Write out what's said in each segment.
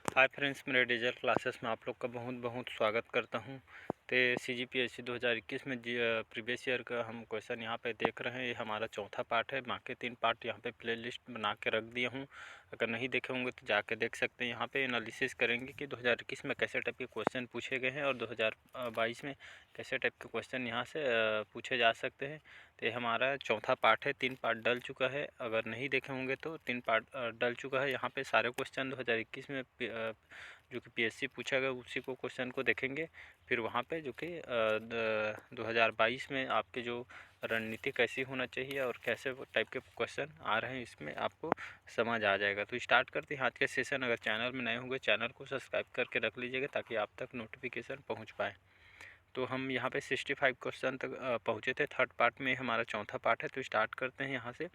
Hi friends, मेरे digital classes में आप लोग का बहुत बहुत स्वागत करता हूं। तो CGPSC 2021 में प्रीवियस ईयर का हम क्वेश्चन यहां पे देख रहे हैं। ये हमारा चौथा पार्ट है। बाकी 3 पार्ट यहां पे प्लेलिस्ट बना के रख दिया हूं। अगर नहीं देखे होंगे तो जाके देख सकते हैं। यहां पे एनालिसिस करेंगे कि 2021 में कैसे टाइप के क्वेश्चन पूछे गए हैं और 2022 में कैसे टाइप के क्वेश्चन यहाँ से पूछे जा सकते हैं। तो ये हमारा चौथा पार्ट है। 3 पार्ट डल चुका है। अगर नहीं देखे होंगे तो 3 पार्ट डल चुका है। यहाँ पे सारे क्वेश्चन 2021 में जो कि PSC पूछा गया उसी को क्वेश्चन को देखेंगे। फिर वहाँ पे जो कि 2022 में आपके जो रणनीति कैसी होना चाहिए और कैसे टाइप के क्वेश्चन आ रहे हैं इसमें आपको समझ आ जाएगा। तो स्टार्ट करते हैं आज के सेशन। अगर चैनल में नए होंगे चैनल को सब्सक्राइब करके रख लीजिएगा ताकि आप तक नोटिफिकेशन पहुँच पाए। तो हम यहाँ पे 65 क्वेश्चन तक पहुँचे थे। थर्ड पार्ट में हमारा चौथा पार्ट है। तो स्टार्ट करते हैं यहाँ से।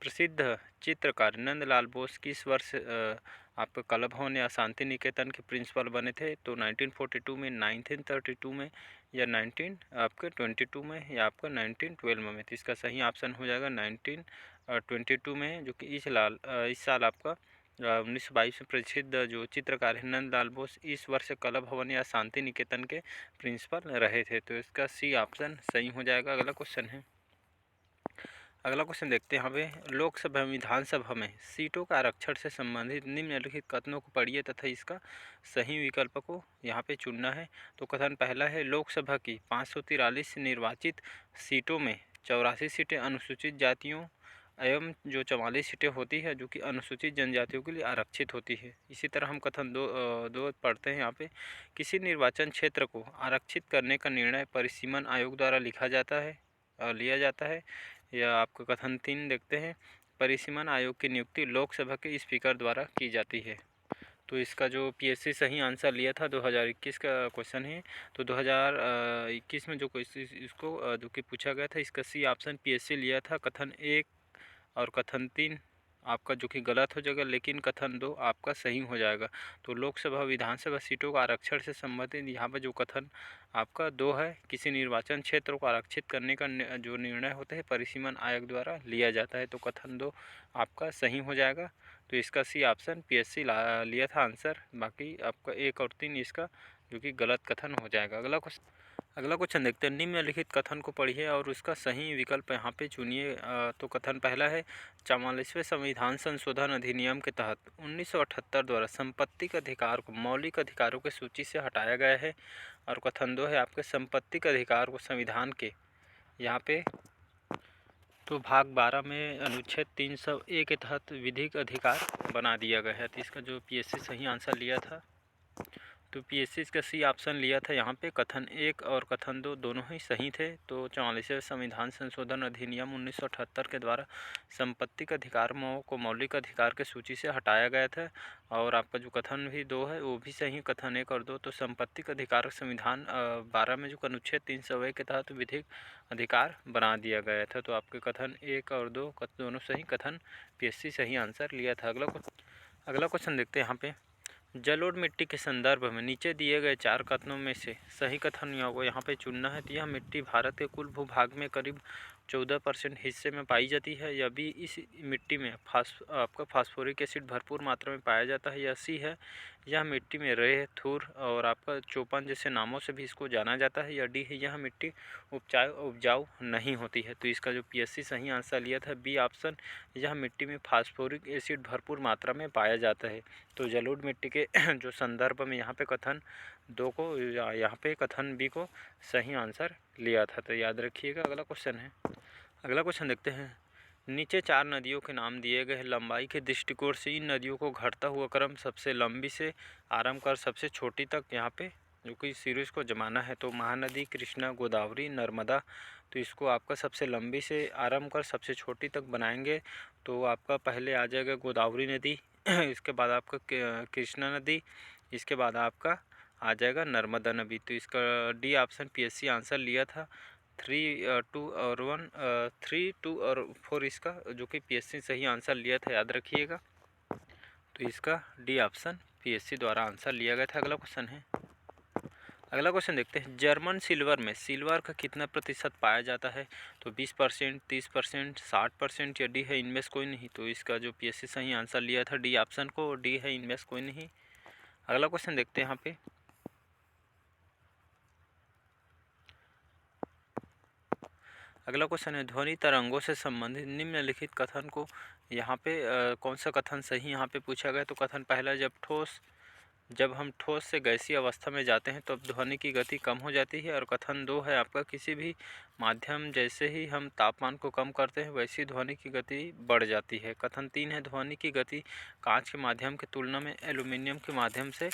प्रसिद्ध चित्रकार नंदलाल बोस किस वर्ष आपका कला भवन या शांति निकेतन के प्रिंसिपल बने थे? तो 1942 में, 1932 में, या 1922 में, या आपका 1912 में। तो इसका सही ऑप्शन हो जाएगा 1922 में, जो कि इस साल आपका 1922 में प्रसिद्ध जो चित्रकार है नंदलाल बोस इस वर्ष कला भवन या शांति निकेतन के प्रिंसिपल रहे थे। तो इसका सी ऑप्शन सही हो जाएगा। अगला क्वेश्चन है। अगला क्वेश्चन देखते हैं। यहाँ पे लोकसभा विधानसभा में सीटों का आरक्षण से संबंधित निम्नलिखित कथनों को पढ़िए तथा इसका सही विकल्प को यहाँ पे चुनना है। तो कथन पहला है, लोकसभा की 543 निर्वाचित सीटों में 84 सीटें अनुसूचित जातियों एवं जो 44 सीटें होती है जो कि अनुसूचित जनजातियों के लिए आरक्षित होती है। इसी तरह हम कथन दो पढ़ते हैं यहाँ पे, किसी निर्वाचन क्षेत्र को आरक्षित करने का निर्णय परिसीमन आयोग द्वारा लिया जाता है। या आपका कथन 3 देखते हैं, परिसीमन आयोग की नियुक्ति लोकसभा के स्पीकर द्वारा की जाती है। तो इसका जो PSC सही आंसर लिया था 2021 का क्वेश्चन है। तो 2021 में जो क्वेश्चन इसको जो कि पूछा गया था इसका सी ऑप्शन PSC लिया था। कथन 1 और कथन 3 आपका जो कि गलत हो जाएगा, लेकिन कथन 2 आपका सही हो जाएगा। तो लोकसभा विधानसभा सीटों का आरक्षण से संबंधित यहाँ पर जो कथन आपका 2 है, किसी निर्वाचन क्षेत्र को आरक्षित करने का जो निर्णय होता है परिसीमन आयोग द्वारा लिया जाता है। तो कथन 2 आपका सही हो जाएगा। तो इसका सी ऑप्शन PSC लिया था आंसर। बाकी आपका 1 और 3 इसका जो कि गलत कथन हो जाएगा। अगला क्वेश्चन देखते हैं। निम्नलिखित कथन को पढ़िए और उसका सही विकल्प यहाँ पे चुनिए। तो कथन पहला है, 44वें संविधान संशोधन अधिनियम के तहत 1978 द्वारा संपत्ति के अधिकार को मौलिक अधिकारों की सूची से हटाया गया है। और कथन 2 है आपके, संपत्ति के अधिकार को संविधान के यहाँ पे तो भाग 12 में अनुच्छेद 300A के तहत विधिक अधिकार बना दिया गया है। तो इसका जो PSC सही आंसर लिया था तो PSC इसका सी ऑप्शन लिया था। यहाँ पे कथन 1 और कथन 2 दोनों ही सही थे। तो 44वें संविधान संशोधन अधिनियम 1978 के द्वारा संपत्ति के अधिकार को मौलिक अधिकार के सूची से हटाया गया था। और आपका जो कथन भी 2 है वो भी सही, कथन 1 और 2। तो संपत्ति का अधिकार संविधान 12 में जो अनुच्छेद 300 के तहत विधिक अधिकार बना दिया गया था। तो आपके कथन 1 और 2 दोनों सही, कथन PSC सही आंसर लिया था। अगला क्वेश्चन देखते हैं। यहाँ पे जलोढ़ मिट्टी के संदर्भ में नीचे दिए गए 4 कथनों में से सही कथन को यहाँ पे चुनना है। तो यह मिट्टी भारत के कुल भूभाग में करीब 14% हिस्से में पाई जाती है। यह भी इस मिट्टी में आपका फास्फोरिक एसिड भरपूर मात्रा में पाया जाता है। यह सी है, यह मिट्टी में रेत, थूर और आपका चौपन जैसे नामों से भी इसको जाना जाता है। यह डी है, यह मिट्टी उपजाऊ नहीं होती है। तो इसका जो PSC सही आंसर लिया था बी ऑप्शन, यह मिट्टी में फास्फोरिक एसिड भरपूर मात्रा में पाया जाता है। तो जलोढ़ मिट्टी के जो संदर्भ में यहाँ पे कथन 2 को यहाँ पे कथन बी को सही आंसर लिया था। तो याद रखिएगा। अगला क्वेश्चन देखते हैं। नीचे 4 नदियों के नाम दिए गए हैं। लंबाई के दृष्टिकोण से इन नदियों को घटता हुआ क्रम सबसे लंबी से आरंभ कर सबसे छोटी तक यहाँ पे जो कि सीरीज़ को जमाना है। तो महानदी, कृष्णा, गोदावरी, नर्मदा। तो इसको आपका सबसे लंबी से आरंभ कर सबसे छोटी तक बनाएंगे। तो आपका पहले आ जाएगा गोदावरी नदी, इसके बाद आपका कृष्णा नदी, इसके बाद आपका आ जाएगा नर्मदा नदी। तो इसका डी ऑप्शन PSC आंसर लिया था। 3, 2 और 1, 3, 2 और 4 इसका जो कि PSC सही आंसर लिया था, याद रखिएगा। तो इसका डी ऑप्शन PSC द्वारा आंसर लिया गया था। अगला क्वेश्चन देखते हैं। जर्मन सिल्वर में सिल्वर का कितना प्रतिशत पाया जाता है? तो 20%, 30%, 60% या डी है इनमें से कोई नहीं। तो इसका जो PSC सही आंसर लिया था डी ऑप्शन को, डी है इनमें से कोई नहीं। अगला क्वेश्चन देखते हैं यहाँ पे। अगला क्वेश्चन है, ध्वनि तरंगों से संबंधित निम्नलिखित कथन को यहाँ पे कौन सा कथन सही यहाँ पे पूछा गया। तो कथन पहला, जब हम ठोस से गैसीय अवस्था में जाते हैं तो ध्वनि की गति कम हो जाती है। और कथन 2 है आपका, किसी भी माध्यम जैसे ही हम तापमान को कम करते हैं वैसी ध्वनि की गति बढ़ जाती है। कथन 3 है, ध्वनि की गति कांच के माध्यम की तुलना में एल्यूमिनियम के माध्यम से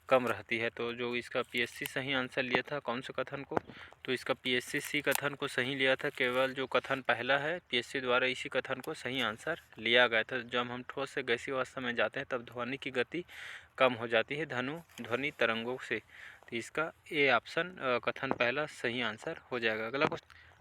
कम रहती है। तो जो इसका पीएससी सही आंसर लिया था कौन से कथन को, तो इसका पीएससी सी कथन को सही लिया था। केवल जो कथन पहला है पीएससी द्वारा इसी कथन को सही आंसर लिया गया था। जब हम ठोस से गैसीय अवस्था में जाते हैं तब ध्वनि की गति कम हो जाती है ध्वनि तरंगों से। तो इसका ए ऑप्शन कथन पहला सही आंसर हो जाएगा।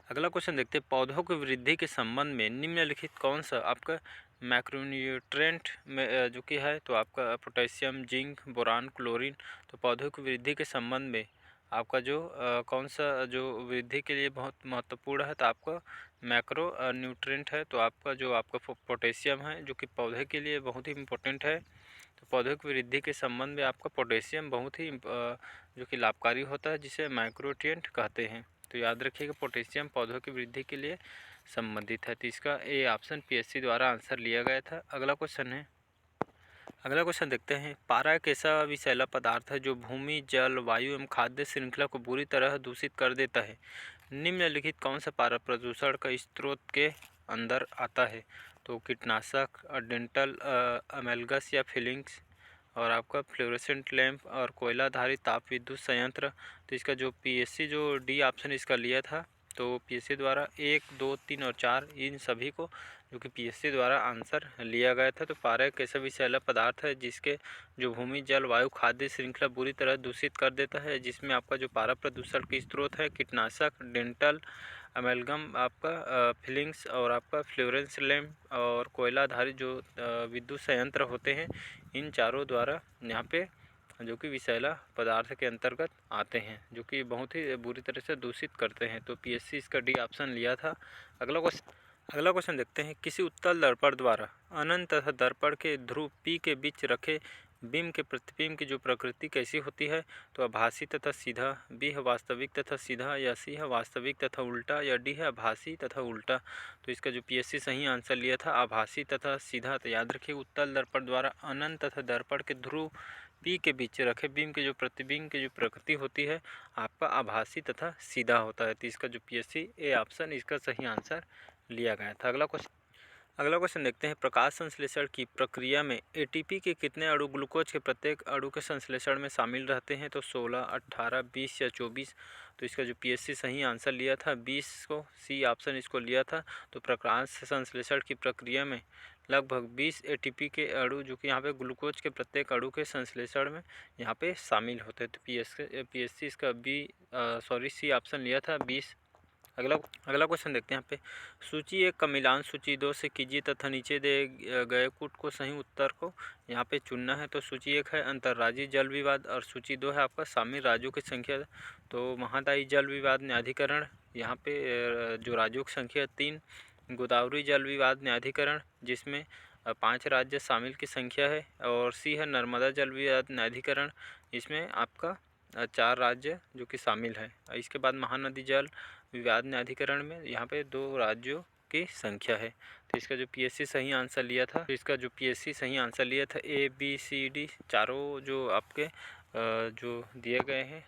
अगला क्वेश्चन देखते हैं, पौधों की वृद्धि के संबंध में निम्नलिखित कौन सा आपका मैक्रोन्यूट्रेंट में जो कि है, तो आपका पोटेशियम, जिंक, बोरान, क्लोरीन। तो पौधों की वृद्धि के संबंध में आपका जो कौन सा जो वृद्धि के लिए बहुत महत्वपूर्ण है, तो आपका मैक्रो न्यूट्रेंट है। तो आपका जो आपका पोटेशियम है जो कि पौधे के लिए बहुत ही इम्पोर्टेंट है। तो पौधों की वृद्धि के संबंध में आपका पोटेशियम बहुत ही जो कि लाभकारी होता है, जिसे माइक्रोन्यूट्रिएंट कहते हैं। तो याद रखिएगा पोटेशियम पौधों की वृद्धि के लिए संबंधित है। तो इसका ए ऑप्शन पीएससी द्वारा आंसर लिया गया था। अगला क्वेश्चन देखते हैं, पारा एक ऐसा विषैला पदार्थ है जो भूमि, जल, वायु एवं खाद्य श्रृंखला को बुरी तरह दूषित कर देता है। निम्नलिखित कौन सा पारा प्रदूषण का स्रोत के अंदर आता है। तो कीटनाशक, डेंटल अमेलगस या फिलिंग्स, और आपका फ्लोरेसेंट लैंप, और कोयला आधारित ताप विद्युत संयंत्र। तो इसका जो पीएससी जो डी ऑप्शन इसका लिया था, तो पीएससी द्वारा 1, 2, 3 और 4 इन सभी को जो कि पीएससी द्वारा आंसर लिया गया था। तो पारा एक ऐसा विषैला पदार्थ है जिसके जो भूमि, जल, वायु, खाद्य श्रृंखला बुरी तरह दूषित कर देता है, जिसमें आपका जो पारा प्रदूषण की स्रोत है कीटनाशक, डेंटल अमेलगम, आपका फिलिंग्स, और आपका फ्लोरेंस लैंप और कोयला आधारित जो विद्युत संयंत्र होते हैं, इन चारों द्वारा यहाँ पे जो कि विषैला पदार्थ के अंतर्गत आते हैं, जो कि बहुत ही बुरी तरह से दूषित करते हैं। तो पीएससी इसका डी ऑप्शन लिया था। अगला क्वेश्चन देखते हैं, किसी उत्तल दर्पण द्वारा अनंत तथा दर्पण के ध्रुव P के बीच रखे बिंब के प्रतिबिंब की जो प्रकृति कैसी होती है। तो आभासी तथा सीधा, बी है वास्तविक तथा सीधा, या सी है वास्तविक तथा उल्टा, या डी है आभासी तथा उल्टा। तो इसका जो पीएससी सही आंसर लिया था आभासी तथा सीधा। तो याद रखिए उत्तल दर्पण द्वारा अनंत तथा दर्पण के ध्रुव P के बीच रखे बिंब के जो प्रतिबिंब की जो प्रकृति होती है आपका आभासी तथा सीधा होता है। तो इसका जो पीएससी ए ऑप्शन इसका सही आंसर लिया गया था। अगला क्वेश्चन देखते हैं, प्रकाश संश्लेषण की प्रक्रिया में एटीपी के कितने अणु ग्लूकोज के प्रत्येक अणु के संश्लेषण में शामिल रहते हैं। तो 16, 18, 20 या 24। तो इसका जो पीएससी सही आंसर लिया था 20 को, सी ऑप्शन इसको लिया था। तो प्रकाश संश्लेषण की प्रक्रिया में लगभग 20 एटीपी के अणु जो कि यहाँ पे ग्लूकोज के प्रत्येक अणु के संश्लेषण में यहाँ पे शामिल होते हैं। तो पीएससी इसका सी ऑप्शन लिया था 20। अगला क्वेश्चन देखते हैं यहाँ पे, सूची 1 का मिलान सूची 2 से कीजिए तथा नीचे दे गए कूट को सही उत्तर को यहाँ पे चुनना है। तो सूची 1 है अंतर्राज्यीय जल विवाद, और सूची 2 है आपका शामिल राज्यों की संख्या। तो महादायी जल विवाद न्यायाधिकरण, यहाँ पे जो राज्यों की संख्या 3, गोदावरी जल विवाद न्यायाधिकरण जिसमें 5 राज्य शामिल की संख्या है, और सी है नर्मदा जल विवाद न्यायाधिकरण, इसमें आपका 4 राज्य जो कि शामिल है। इसके बाद महानदी जल विवाद न्यायाधिकरण में यहाँ पे 2 राज्यों की संख्या है। तो इसका जो पीएससी सही आंसर लिया था ए बी सी डी चारों जो आपके जो दिए गए हैं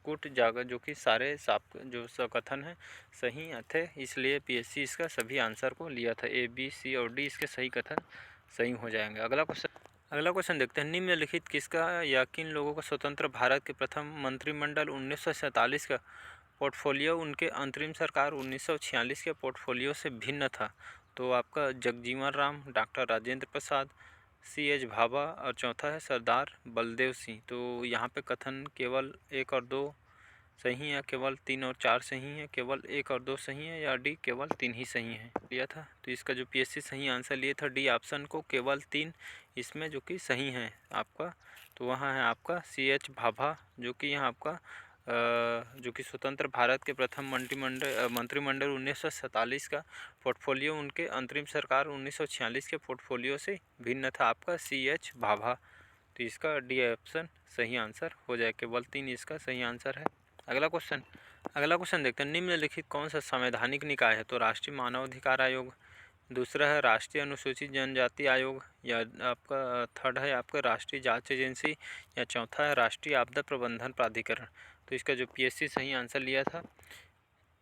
कुट जागर जो कि सारे जो कथन है सही थे, इसलिए पीएससी इसका सभी आंसर को लिया था। ए बी सी और डी इसके सही कथन सही हो जाएंगे। अगला क्वेश्चन देखते हैं, निम्नलिखित किसका या किन लोगों का स्वतंत्र भारत के प्रथम मंत्रिमंडल 1947 का पोर्टफोलियो उनके अंतरिम सरकार 1946 के पोर्टफोलियो से भिन्न था। तो आपका जगजीवन राम, डॉक्टर राजेंद्र प्रसाद, C.H. भाभा, और चौथा है सरदार बलदेव सिंह। तो यहाँ पे कथन केवल 1 और 2 सही है, केवल 3 और 4 सही है, केवल 1 और 2 सही है, या डी केवल 3 ही सही है लिया था। तो इसका जो पीएससी सही आंसर लिया था डी ऑप्शन को, केवल 3 इसमें जो कि सही है आपका। तो वहाँ है आपका C.H. भाभा जो कि यहाँ आपका जो कि स्वतंत्र भारत के प्रथम मंत्रिमंडल 1947 का पोर्टफोलियो उनके अंतरिम सरकार 1946 के पोर्टफोलियो से भिन्न था आपका C.H. भाभा। तो इसका डी ऑप्शन सही आंसर हो जाए, केवल 3 इसका सही आंसर है। अगला क्वेश्चन देखते हैं, निम्नलिखित कौन सा संवैधानिक निकाय है? तो राष्ट्रीय मानवाधिकार आयोग, दूसरा है राष्ट्रीय अनुसूचित जनजाति आयोग, या आपका थर्ड है आपका राष्ट्रीय जांच एजेंसी, या चौथा है राष्ट्रीय आपदा प्रबंधन प्राधिकरण। तो इसका जो पीएससी सही आंसर लिया था,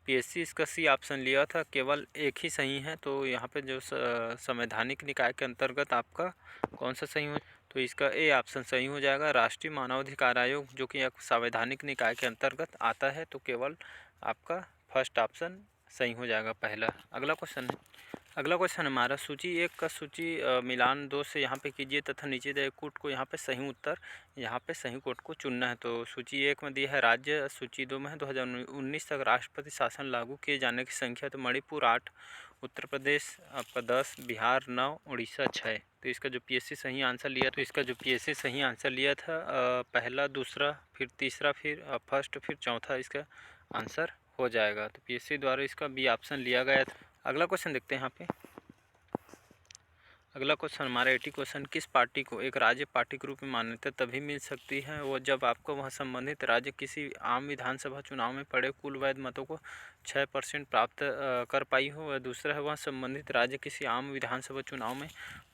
पीएससी इसका सी ऑप्शन लिया था, केवल एक ही सही है। तो यहाँ पे जो संवैधानिक निकाय के अंतर्गत आपका कौन सा सही हो, तो इसका ए ऑप्शन सही हो जाएगा, राष्ट्रीय मानवाधिकार आयोग, जो कि एक संवैधानिक निकाय के अंतर्गत आता है। तो केवल आपका फर्स्ट ऑप्शन सही हो जाएगा पहला। अगला क्वेश्चन हमारा सूची 1 का सूची मिलान 2 से यहाँ पे कीजिए तथा नीचे दिए कोट को यहाँ पे सही उत्तर, यहाँ पे सही कोट को चुनना है। तो सूची 1 में दिया है राज्य, सूची 2 में है 2019 तक राष्ट्रपति शासन लागू किए जाने की संख्या। तो मणिपुर 8, उत्तर प्रदेश आपका 10, बिहार 9, उड़ीसा 6। तो इसका जो पीएससी सही आंसर लिया था पहला, दूसरा, फिर तीसरा, फिर फर्स्ट, फिर चौथा इसका आंसर हो जाएगा। तो पीएससी द्वारा इसका बी ऑप्शन लिया गया था। अगला क्वेश्चन देखते हैं यहाँ पे। अगला क्वेश्चन हमारा 80 क्वेश्चन, किस पार्टी को एक राज्य पार्टी के रूप में मान्यता तभी मिल सकती है वो जब आपको वह संबंधित राज्य किसी आम विधानसभा चुनाव में पड़े कुल वैध मतों को 6% प्राप्त कर पाई हो। और दूसरा है वह संबंधित राज्य किसी आम विधानसभा चुनाव में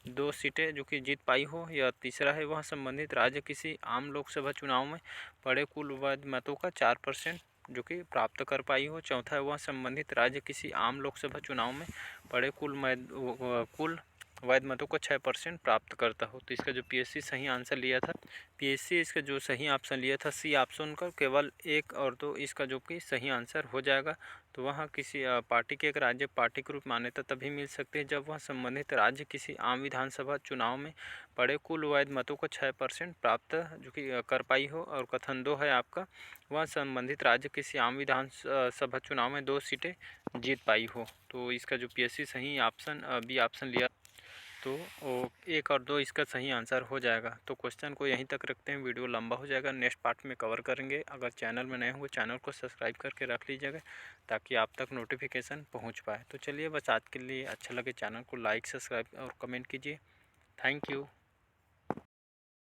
2 सीटें जो कि जीत पाई हो। या तीसरा है वह संबंधित राज्य किसी आम लोकसभा चुनाव में पड़े कुल वैध मतों का 4% जो कि प्राप्त कर पाई हो। चौथा है वह संबंधित राज्य किसी आम लोकसभा चुनाव में पड़े कुल वैध मतों को 6% प्राप्त करता हो। तो इसका जो पीएससी सही आंसर लिया था, पीएससी इसका जो सही ऑप्शन लिया था सी ऑप्शन का, केवल 1 और 2 इसका जो कि सही आंसर हो जाएगा। तो वह किसी पार्टी के एक राज्य पार्टी के रूप मान्यता तभी मिल सकती है जब वह संबंधित राज्य किसी आम विधानसभा चुनाव में पड़े कुल वैध मतों को 6% प्राप्त जो कि कर पाई हो। और कथन 2 है आपका, वह संबंधित राज्य किसी आम विधानसभा चुनाव में 2 सीटें जीत पाई हो। तो इसका जो पीएससी सही ऑप्शन बी ऑप्शन लिया, तो 1 और 2 इसका सही आंसर हो जाएगा। तो क्वेश्चन को यहीं तक रखते हैं, वीडियो लंबा हो जाएगा, नेक्स्ट पार्ट में कवर करेंगे। अगर चैनल में नए होंगे चैनल को सब्सक्राइब करके रख लीजिएगा ताकि आप तक नोटिफिकेशन पहुंच पाए। तो चलिए बस आज के लिए अच्छा लगे चैनल को लाइक, सब्सक्राइब और कमेंट कीजिए। Thank you.